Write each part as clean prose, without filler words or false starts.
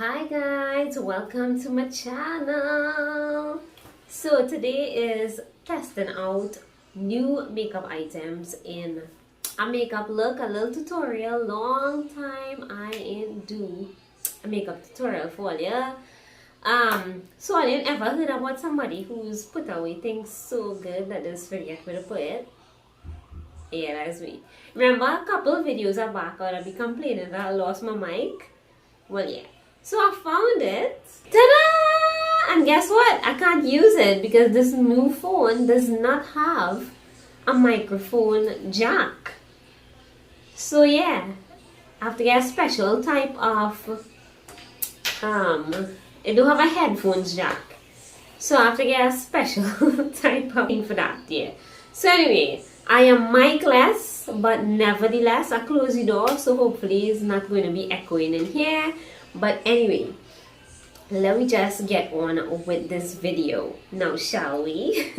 Hi guys, welcome to my channel. So today is testing out new makeup items in a makeup look, a little tutorial. Long time I ain't do a makeup tutorial for you. So I didn't ever heard about somebody who's put away things so good that they forget where to put it. Yeah, that's me. Remember a couple of videos back I'd be complaining that I lost my mic? Well, yeah. So I found it. Ta-da! And guess what? I can't use it because this new phone does not have a microphone jack. So yeah, I have to get a special type of it do have a headphones jack. So I have to get a special type of thing for that, yeah. So anyway, I am micless, but nevertheless I close the door, so hopefully it's not going to be echoing in here. But anyway, let me just get on with this video now, shall we?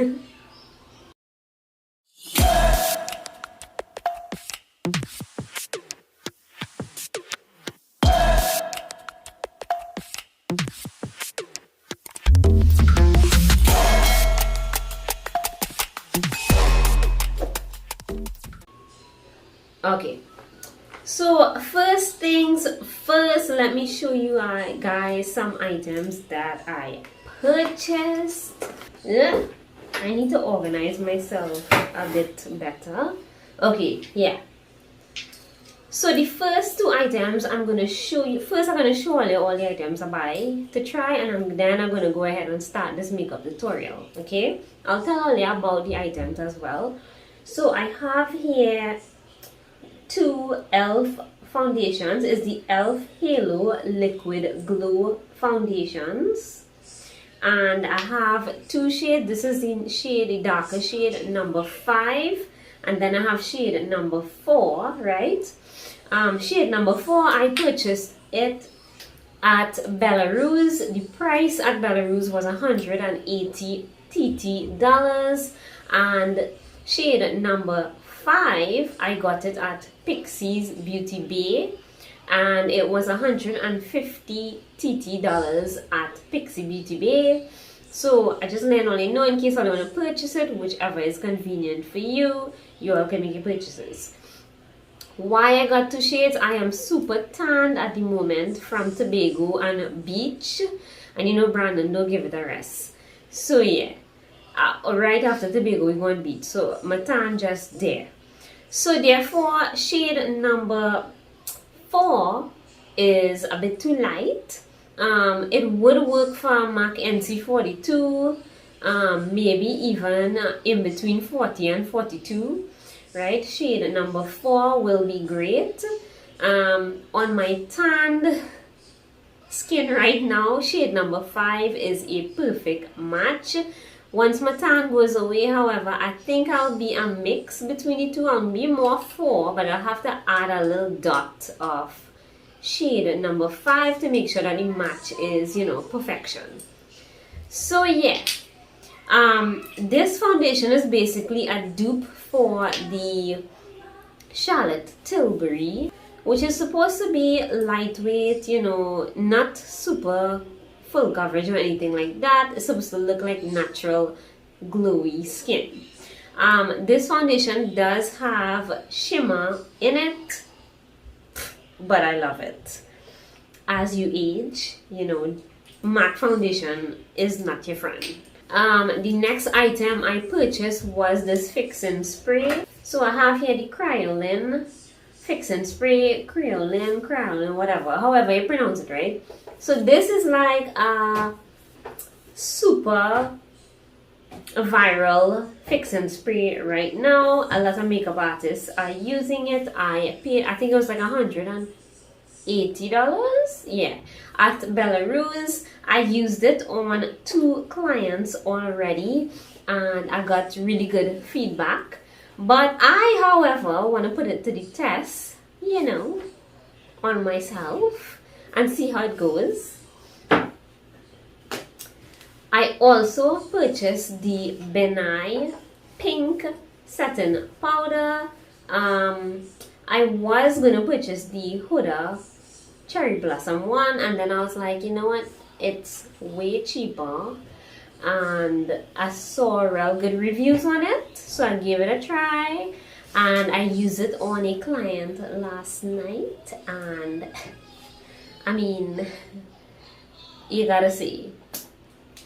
Okay, so first things first, let me show you guys some items that I purchased. I need to organize myself a bit better. Okay, yeah. So the first two items I'm going to show you, first I'm going to show you all the items I buy to try, and then I'm going to go ahead and start this makeup tutorial, okay? I'll tell all you about the items as well. So I have here two e.l.f. foundations. Is the e.l.f. Halo Liquid Glow foundations, and I have two shades. This is the darker shade number 5, and then I have shade number 4, right? Shade number 4, I purchased it at Belarus. The price at Belarus was $180 TT, and shade number 5, I got it at Pixie's Beauty Bay, and it was $150 TT at Pixie Beauty Bay. So I just let only know in case I want to purchase it, whichever is convenient for you, you all can make your purchases. Why I got two shades? I am super tanned at the moment from Tobago and beach, and you know Brandon don't give it a rest. So yeah, right after Tobago we go on beach, so my tan just there. So therefore shade number 4 is a bit too light. It would work for MAC NC42, maybe even in between 40 and 42, right? Shade number 4 will be great. On my tanned skin right now, shade number 5 is a perfect match. Once my tan goes away, however, I think I'll be a mix between the two. I'll be more 4, but I'll have to add a little dot of shade number 5 to make sure that the match is, you know, perfection. So yeah, this foundation is basically a dupe for the Charlotte Tilbury, which is supposed to be lightweight, you know, not super full coverage or anything like that. It's supposed to look like natural glowy skin. This foundation does have shimmer in it, but I love it. As you age, you know, matte foundation is not your friend. The next item I purchased was this fixing spray. So I have here the Kryolan fixing spray, Kryolan, whatever, however you pronounce it, right? So this is like a super viral fixing spray right now. A lot of makeup artists are using it. I paid, I think it was like $180, yeah, at Belarus. I used it on 2 clients already, and I got really good feedback. But I, however, want to put it to the test, you know, on myself and see how it goes. I also purchased the Benai Pink Satin Powder. I was going to purchase the Huda cherry blossom one, and then I was like, you know what, it's way cheaper, and I saw real good reviews on it, so I gave it a try, and I used it on a client last night, and I mean, you gotta see,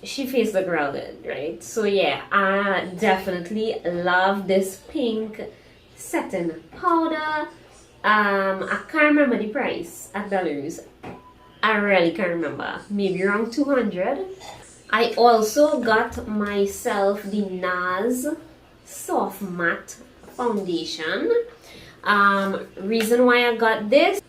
she face look real good, right? So yeah, I definitely love this pink setting powder. I can't remember the price at Belarus. I really can't remember. Maybe around 200. I also got myself the NARS Soft Matte Foundation. Reason why I got this,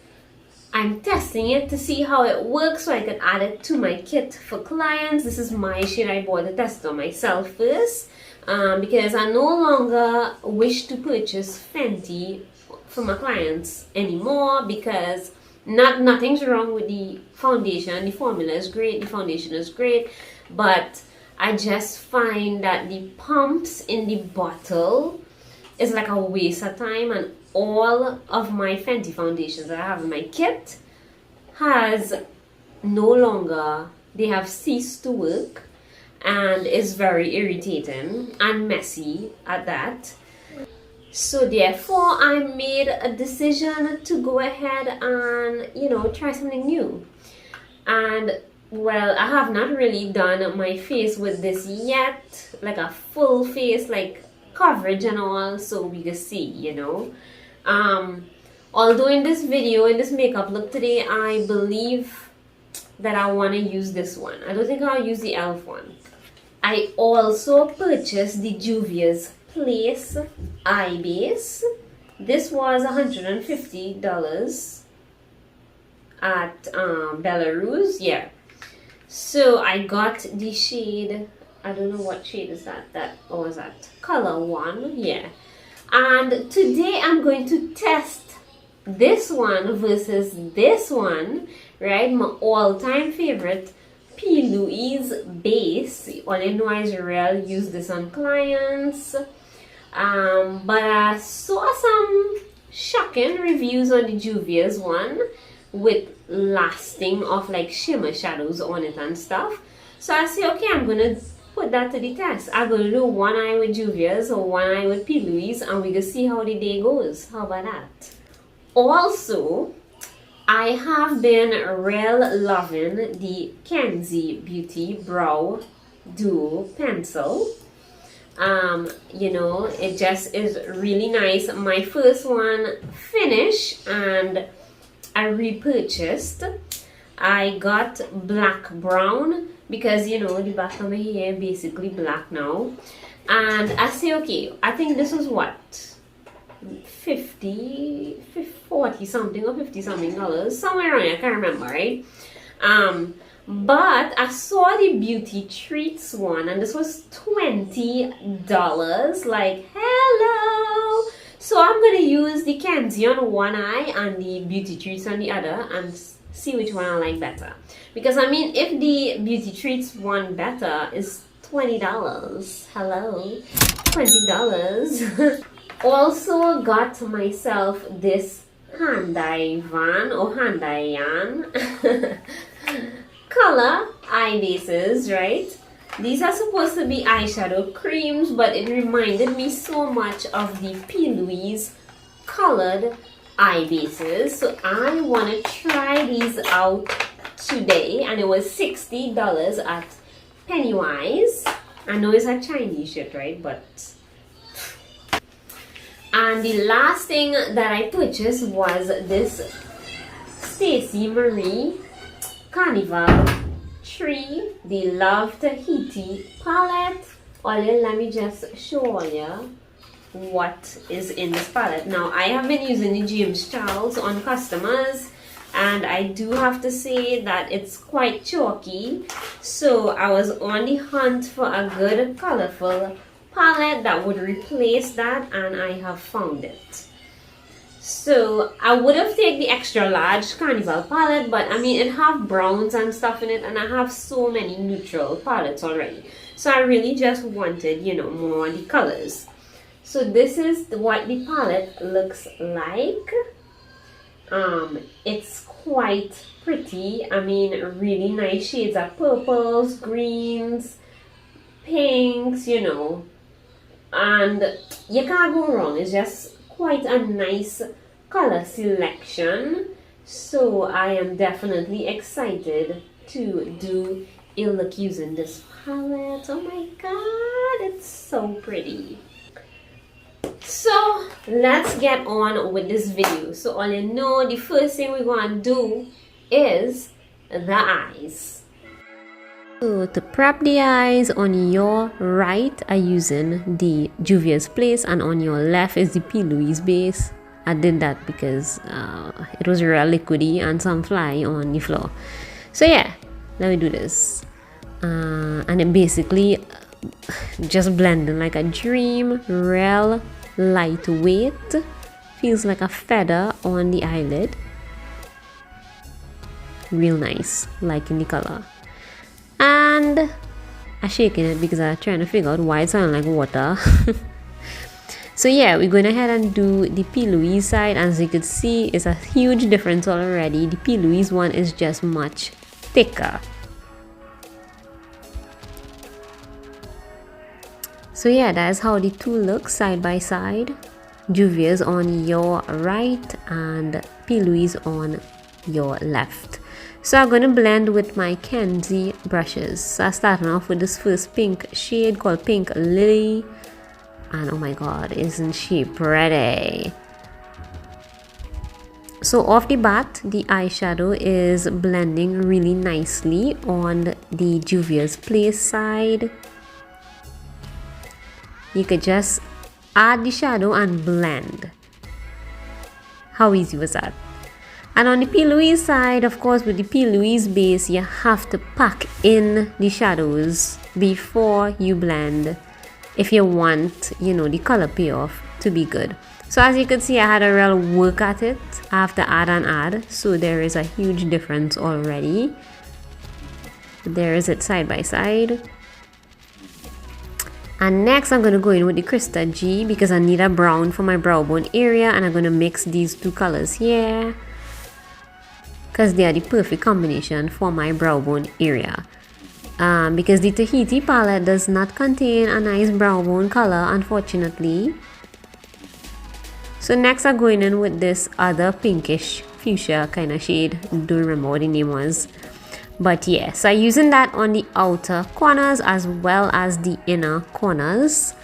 I'm testing it to see how it works so I can add it to my kit for clients. This is my shade. I bought the test on myself first because I no longer wish to purchase Fenty for my clients anymore, because nothing's wrong with the foundation. The formula is great, the foundation is great, but I just find that the pumps in the bottle is like a waste of time, and all of my Fenty foundations that I have in my kit has no longer, they have ceased to work, and it's very irritating and messy at that. So therefore I made a decision to go ahead and, you know, try something new. And well, I have not really done my face with this yet, like a full face, like coverage and all, so we can see, you know. Although in this video, in this makeup look today, I believe that I want to use this one. I don't think I'll use the e.l.f. one. I also purchased the Juvia's Place eye base. This was $150 at Belarus. Yeah. So I got the shade, I don't know what shade is that, or was that color 1? Yeah. And today I'm going to test this one versus this one, right? My all-time favorite P. Louise base. All you know is Real use this on clients. But I saw some shocking reviews on the Juvia's one with lasting of like shimmer shadows on it and stuff. So I say, okay, I'm gonna put that to the test. I'm gonna do one eye with Juvia's or one eye with P. Louise, and we can see how the day goes. How about that? Also, I have been real loving the Kenzie Beauty Brow Duo Pencil. You know, it just is really nice. My first one finished and I repurchased. I got black brown because, you know, the back of my hair basically black now. And I say, okay, I think this was what, 40 something or 50 something dollars, somewhere around here, I can't remember, right? But I saw the Beauty Treats one, and this was $20. Like, hello! So I'm gonna use the Kenzie on one eye and the Beauty Treats on the other, and see which one I like better. Because I mean, if the Beauty Treats one better is $20, hello, $20. Also got myself this Handai Van or Handai Yan color eye bases, right? These are supposed to be eyeshadow creams, but it reminded me so much of the P. Louise colored eye bases. So I want to try these out today, and it was $60 at Pennywise. I know it's a Chinese shit, right? But and the last thing that I purchased was this Stacey Marie Carnival Tree, the Love Tahiti palette. Let me just show you what is in this palette. Now, I have been using the James Charles on customers, and I do have to say that it's quite chalky. So I was on the hunt for a good colorful palette that would replace that, and I have found it. So I would have taken the extra large Carnival palette, but I mean, it have browns and stuff in it, and I have so many neutral palettes already. So I really just wanted, you know, more on the colors. So this is what the palette looks like. It's quite pretty. I mean, really nice shades of purples, greens, pinks, you know, and you can't go wrong. It's just quite a nice color selection. So I am definitely excited to do a look using this palette. Oh my god, it's so pretty. So let's get on with this video. So all you know, the first thing we're going to do is the eyes. So to prep the eyes, on your right I'm using the Juvia's Place and on your left is the P. Louise base. I did that because it was real liquidy and some fly on the floor. So yeah, let me do this. And it basically just blending like a dream, real lightweight, feels like a feather on the eyelid. Real nice, liking the color. And I'm shaking it because I'm trying to figure out why it sounds like water. So yeah, we're going ahead and do the P. Louise side. As you can see, it's a huge difference already. The P. Louise one is just much thicker. So yeah, that's how the two look side by side. Juvia's on your right and P. Louise on your left. So I'm going to blend with my Kenzie brushes. So I'm starting off with this first pink shade called Pink Lily. And oh my god, isn't she pretty? So off the bat, the eyeshadow is blending really nicely on the Juvia's Place side. You could just add the shadow and blend. How easy was that? And on the P. Louise side, of course, with the P. Louise base, you have to pack in the shadows before you blend if you want, you know, the color payoff to be good. So as you can see, I had a real work at it. I have to add and add, so there is a huge difference already. There is it side by side. And next I'm going to go in with the Krista G because I need a brown for my brow bone area, and I'm going to mix these two colors here because they are the perfect combination for my brow bone area. Because the Tahiti palette does not contain a nice brow bone color, unfortunately. So next I'm going in with this other pinkish fuchsia kind of shade. Don't remember what the name was. But yeah, so I'm using that on the outer corners as well as the inner corners.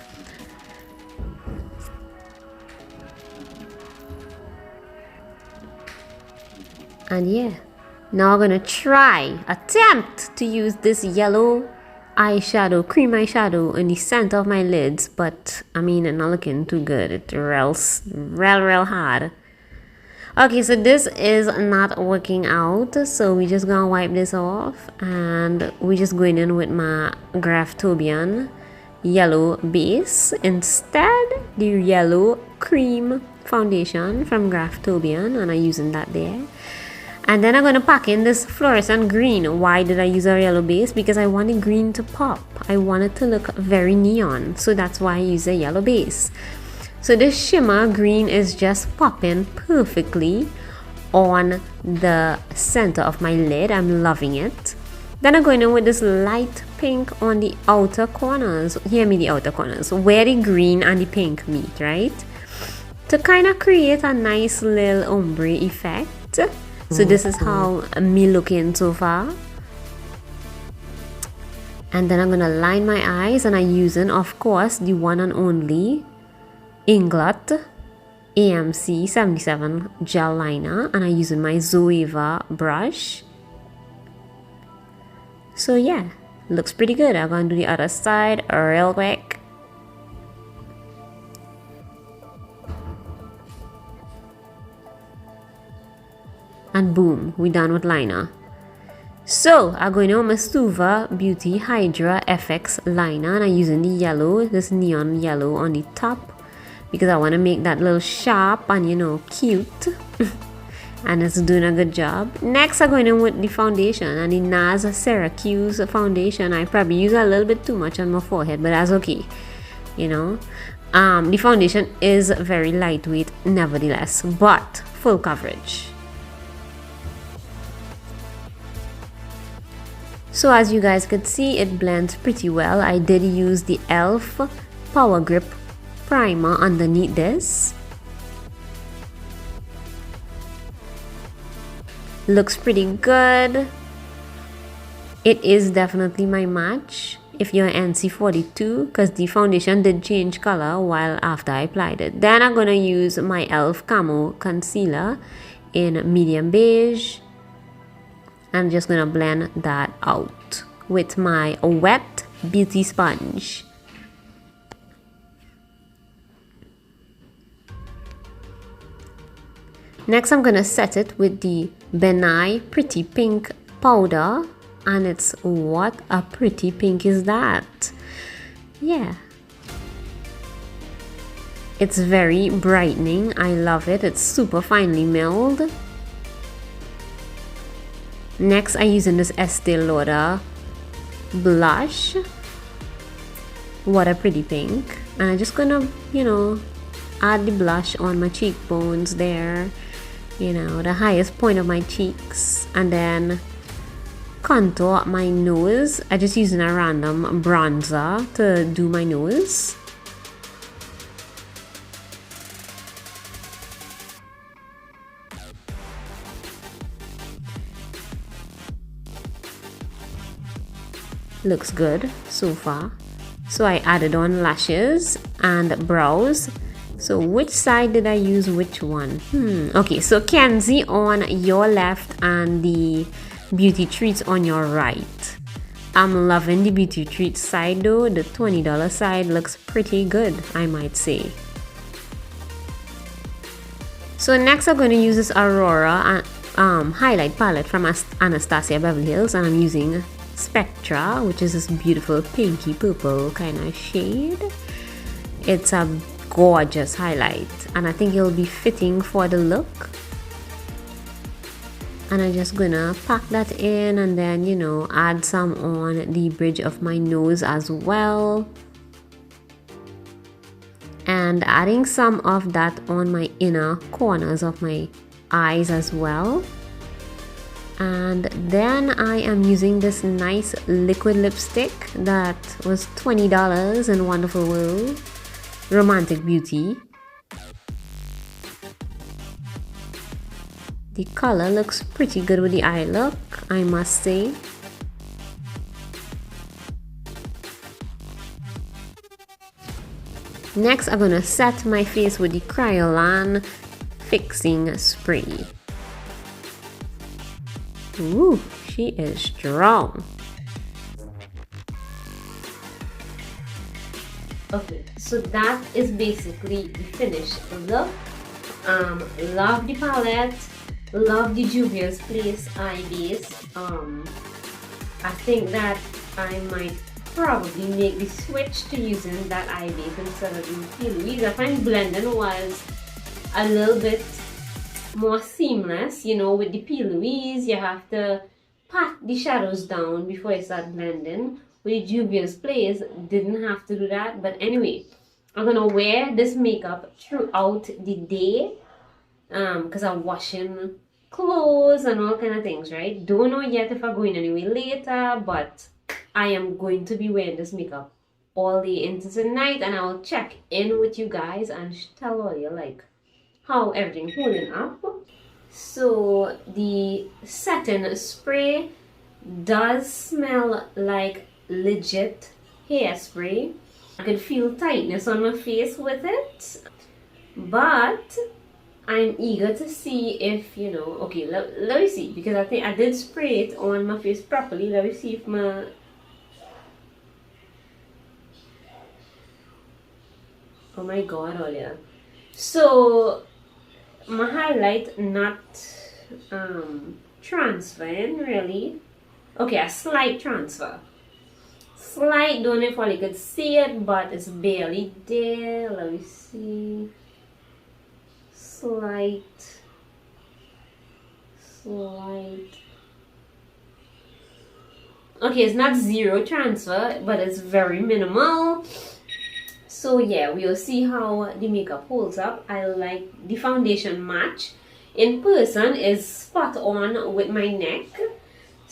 And yeah, now I'm gonna attempt to use this yellow eyeshadow, cream eyeshadow in the center of my lids, but I mean, it's not looking too good. It real hard. Okay, so this is not working out, so we just gonna wipe this off, and we just going in with my Graftobian yellow base instead, the yellow cream foundation from Graftobian, and I'm using that there. And then I'm going to pack in this fluorescent green. Why did I use a yellow base? Because I wanted green to pop. I want it to look very neon, so that's why I use a yellow base. So this shimmer green is just popping perfectly on the center of my lid. I'm loving it. Then I'm going in with this light pink on the outer corners. Hear me, the outer corners, where the green and the pink meet, right? To kind of create a nice little ombre effect. So this is how me looking so far. And then I'm going to line my eyes, and I'm using, of course, the one and only Inglot AMC 77 gel liner, and I'm using my Zoeva brush. So yeah, looks pretty good. I'm going to do the other side real quick. And boom, we're done with liner. So I'm going on my Stuva Beauty Hydra FX liner, and I'm using the yellow, this neon yellow on the top, because I want to make that little sharp and, you know, cute. And it's doing a good job. Next I'm going in with the foundation, and the NARS Syracuse foundation. I probably use a little bit too much on my forehead, but that's okay, you know. The foundation is very lightweight nevertheless, but full coverage. So as you guys could see, it blends pretty well. I did use the e.l.f. Power Grip primer underneath this. Looks pretty good. It is definitely my match if you're NC42, because the foundation did change color while after I applied it. Then I'm gonna use my e.l.f. Camo Concealer in medium beige. I'm just gonna blend that out with my wet beauty sponge. Next, I'm gonna set it with the Benai Pretty Pink powder, and it's what a pretty pink is that? Yeah. It's very brightening. I love it. It's super finely milled. Next, I'm using this Estee Lauder blush. What a pretty pink. And I'm just gonna, add the blush on my cheekbones there. The highest point of my cheeks. And then contour my nose. I'm just using a random bronzer to do my nose. Looks good so far. So I added on lashes and brows. So which side did I use which one? Okay, so Kenzie on your left and the Beauty Treats on your right. I'm loving the Beauty Treats side though. The $20 side looks pretty good, I might say. So next I'm going to use this Aurora highlight palette from Anastasia Beverly Hills, and I'm using Spectra, which is this beautiful pinky purple kind of shade. It's a gorgeous highlight, and I think it'll be fitting for the look. And I'm just gonna pack that in, and then add some on the bridge of my nose as well, and adding some of that on my inner corners of my eyes as well. And then I am using this nice liquid lipstick that was $20 in Wonderful World, Romantic Beauty. The color looks pretty good with the eye look, I must say. Next, I'm gonna set my face with the Kryolan Fixing Spray. Ooh, she is strong. Okay, so that is basically the finished look. Love the palette, love the Juvia's Place eye base. I think that I might probably make the switch to using that eye base instead of the P. Louise. I find blending was a little bit more seamless. With the P. Louise, you have to pat the shadows down before you start blending. With Juvia's Place, didn't have to do that. But anyway, I'm gonna wear this makeup throughout the day because I'm washing clothes and all kind of things, right? Don't know yet if I'm going anywhere later, but I am going to be wearing this makeup all day into tonight, and I will check in with you guys and tell all you how everything holding up. So the setting spray does smell like legit hairspray. I could feel tightness on my face with it, but I'm eager to see if okay, let me see, because I think I did spray it on my face properly. Let me see if my oh my god, Olia. So my highlight not transferring really. Okay, a slight transfer. Slight, don't know if you could see it, but it's barely there. Let me see. Slight. Okay, it's not zero transfer, but it's very minimal. So yeah, we'll see how the makeup holds up. I like the foundation match. In person is spot on with my neck.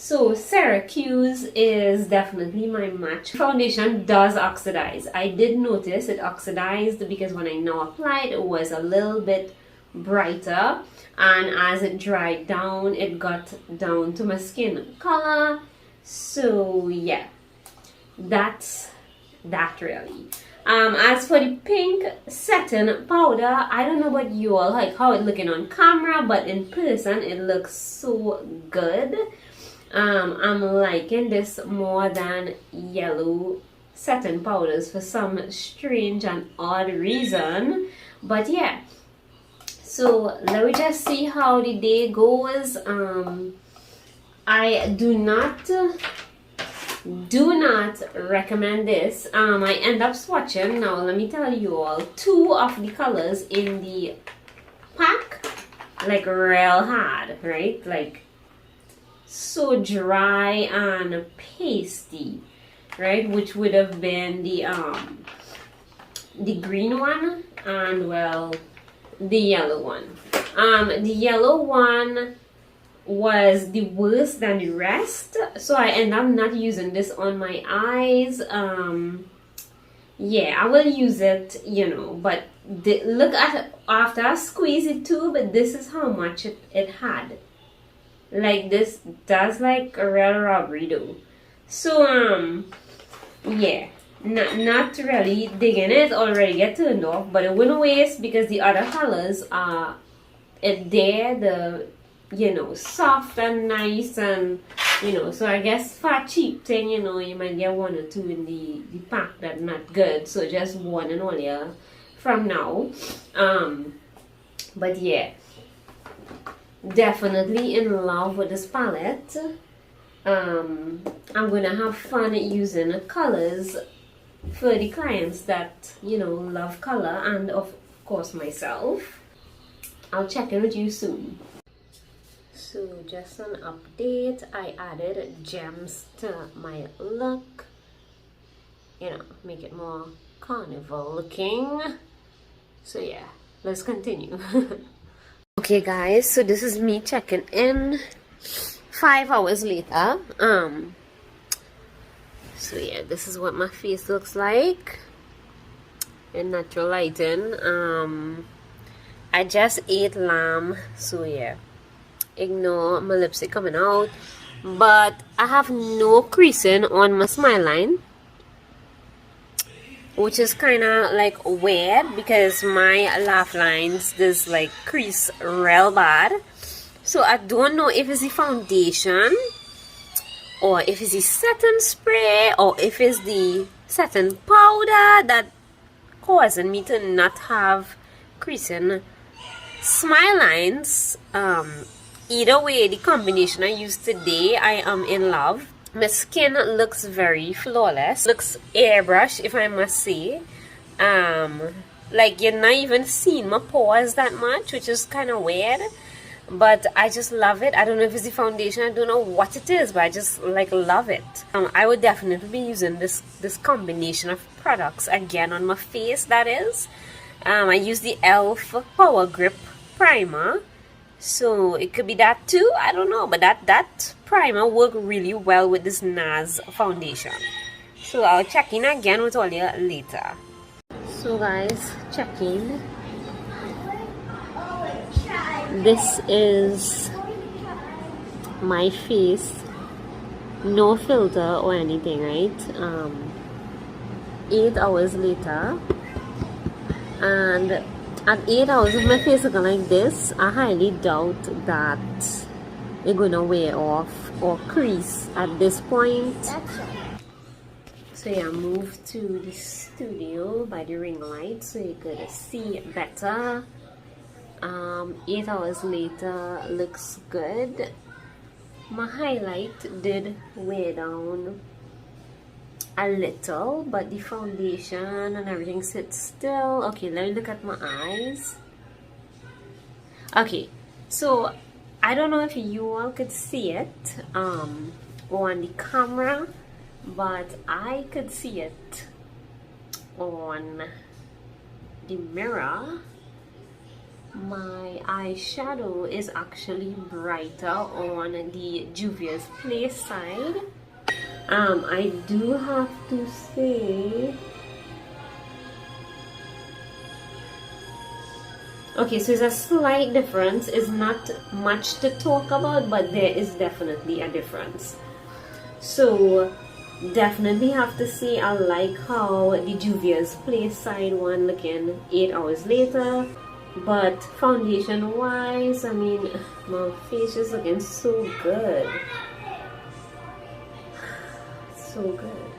So Syracuse is definitely my match. Foundation does oxidize. I did notice it oxidized because when I now applied, it was a little bit brighter, and as it dried down, it got down to my skin color. So yeah, that's that really. As for the pink setting powder, I don't know about you all, like how it looking on camera, but in person it looks so good. I'm liking this more than yellow setting powders for some strange and odd reason. But yeah, so let me just see how the day goes. I do not recommend this. I end up swatching. Now let me tell you all, two of the colors in the pack like real hard, right? Like so dry and pasty, right? Which would have been the green one and well the yellow one. The yellow one was the worst than the rest, so I end up not using this on my eyes. Yeah, I will use it, you know, but look at it after I squeeze it too, but this is how much it had. Like this does like a real robbery though. So yeah, not really digging it, already get turned off, but it wouldn't waste because the other colors are the you know, soft and nice, and you know, so I guess for a cheap thing, you know, you might get one or two in the pack that not good, so just one and only from now. But yeah, definitely in love with this palette. I'm gonna have fun using colors for the clients that, you know, love color, and of course myself. I'll check in with you soon. So just an update, I added gems to my look, you know, make it more carnival looking. So yeah, let's continue. Okay guys, so this is me checking in 5 hours later. So yeah, this is what my face looks like in natural lighting. I just ate lamb, so yeah, ignore my lipstick coming out, but I have no creasing on my smile line, which is kind of like weird because my laugh lines there's like crease real bad. So I don't know if it's the foundation or if it's the setting spray or if it's the setting powder that causing me to not have creasing smile lines. Either way, the combination I used today, I am in love. My skin looks very flawless, looks airbrush if I must say. Like you're not even seeing my pores that much, which is kind of weird, but I just love it. I don't know if it's the foundation, I don't know what it is, but I just like love it. I would definitely be using this combination of products again on my face, that is. I use the e.l.f. Power Grip Primer, so it could be that too, I don't know, but that primer worked really well with this NARS foundation. So I'll check in again with all you later. So guys, checking. This is my face, no filter or anything, right? 8 hours later, and at 8 hours of my face looking like this, I highly doubt that it's gonna wear off or crease at this point. So yeah, I moved to the studio by the ring light so you could see better. 8 hours later, looks good. My highlight did wear down a little, but the foundation and everything sits still. Okay, let me look at my eyes. Okay, so I don't know if you all could see it on the camera, but I could see it on the mirror. my eyeshadow is actually brighter on the Juvia's Place side. I do have to say, okay, so it's a slight difference. It's not much to talk about, but there is definitely a difference. So definitely have to say I like how the Juvia's Place side one looking 8 hours later. But foundation wise, I mean, my face is looking so good. So good.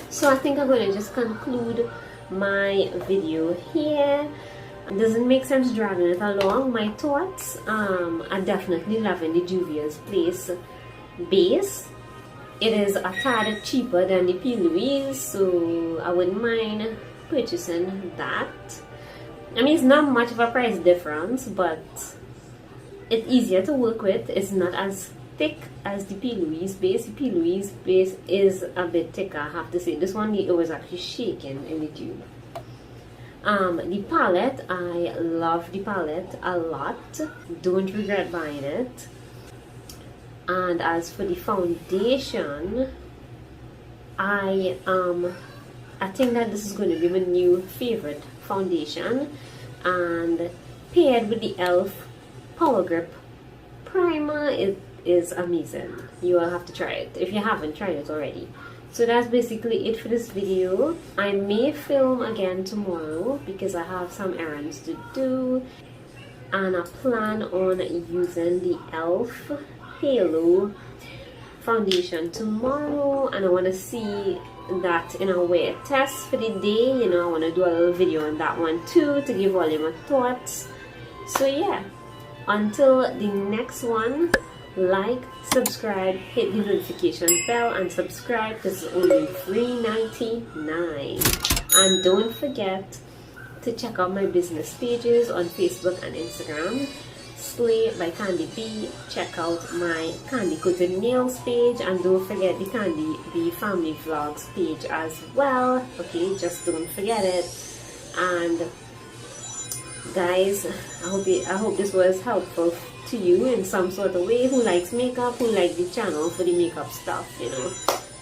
So I think I'm going to just conclude my video here. It doesn't make sense dragging it along. My thoughts, I'm definitely loving the Juvia's Place base. It is a tad cheaper than the P. Louise, so I wouldn't mind purchasing that. I mean, it's not much of a price difference, but it's easier to work with. It's not as thick as the P. Louise base. The P. Louise base is a bit thicker, I have to say. This one, it was actually shaking in the tube. The palette, I love the palette a lot. Don't regret buying it. And as for the foundation, I think that this is going to be my new favorite foundation, and paired with the e.l.f. Power Grip primer, it is amazing. You will have to try it if you haven't tried it already. So that's basically it for this video. I may film again tomorrow because I have some errands to do, and I plan on using the e.l.f. Halo foundation tomorrow, and I want to see that in a wear test for the day. You know, I want to do a little video on that one too to give all my thoughts. So yeah, until the next one, like, subscribe, hit the notification bell, and subscribe. This is only $3.99. And don't forget to check out my business pages on Facebook and Instagram. Slay by Candy B. Check out my Candy Coated Nails page, and don't forget the Candy B Family Vlogs page as well. Okay, just don't forget it. And guys, I hope this was helpful to you in some sort of way. Who likes makeup, who like the channel for the makeup stuff, you know.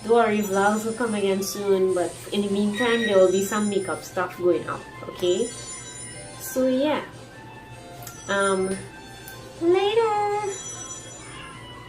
Don't worry, vlogs will come again soon, but in the meantime there will be some makeup stuff going up. Okay, so yeah, later.